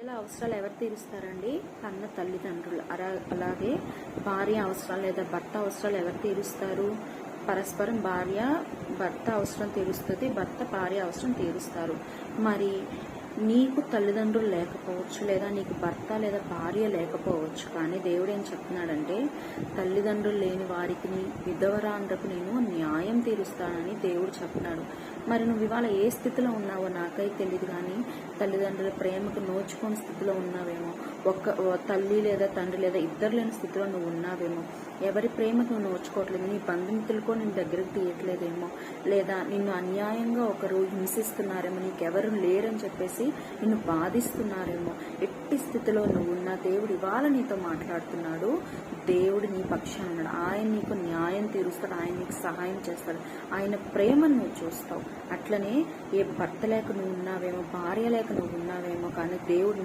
పిల్లల అవసరాలు ఎవరు తీరుస్తారండి? కన్న తల్లిదండ్రులు. అలాగే భార్య అవసరాలు లేదా భర్త అవసరాలు ఎవరు తీరుస్తారు? పరస్పరం భార్య భర్త అవసరం తీరుస్తుంది, భర్త భార్య అవసరం తీరుస్తారు. మరి నీకు తల్లిదండ్రులు లేకపోవచ్చు, లేదా నీకు భర్త లేదా భార్య లేకపోవచ్చు, కానీ దేవుడు ఏం చెప్తున్నాడంటే తల్లిదండ్రులు లేని వారికి విధవరాండ్రకు నేను న్యాయం తీరుస్తానని దేవుడు చెప్తున్నాడు. మరి నువ్వు ఇవాళ ఏ స్థితిలో ఉన్నావో నాకైతే తెలియదు, కానీ తల్లిదండ్రుల ప్రేమకు నోచుకోని స్థితిలో ఉన్నావేమో, తల్లి లేదా తండ్రి లేదా ఇద్దరు లేని స్థితిలో నువ్వు ఉన్నావేమో, ఎవరి ప్రేమకు నువ్వు నోచుకోవట్లేదు, నీ బంధుమిత్రులకో నేను దగ్గరకు తీయట్లేదేమో, లేదా నిన్ను అన్యాయంగా ఒకరు హింసిస్తున్నారేమో, నీకెవరు లేరని చెప్పేసి నిన్ను బాధిస్తున్నారేమో. ఎట్టి స్థితిలో నువ్వు ఉన్న దేవుడు ఇవాళ నీతో మాట్లాడుతున్నాడు. దేవుడు నీ పక్షాన ఉన్నాడు. ఆయన నీకు న్యాయం తీరుస్తాడు, ఆయన నీకు సహాయం చేస్తాడు, ఆయన ప్రేమను నువ్వు చూస్తావు. అట్లనే ఏ భర్త లేక నువ్వు ఉన్నావేమో, భార్య లేక నువ్వు ఉన్నావేమో, కానీ దేవుడు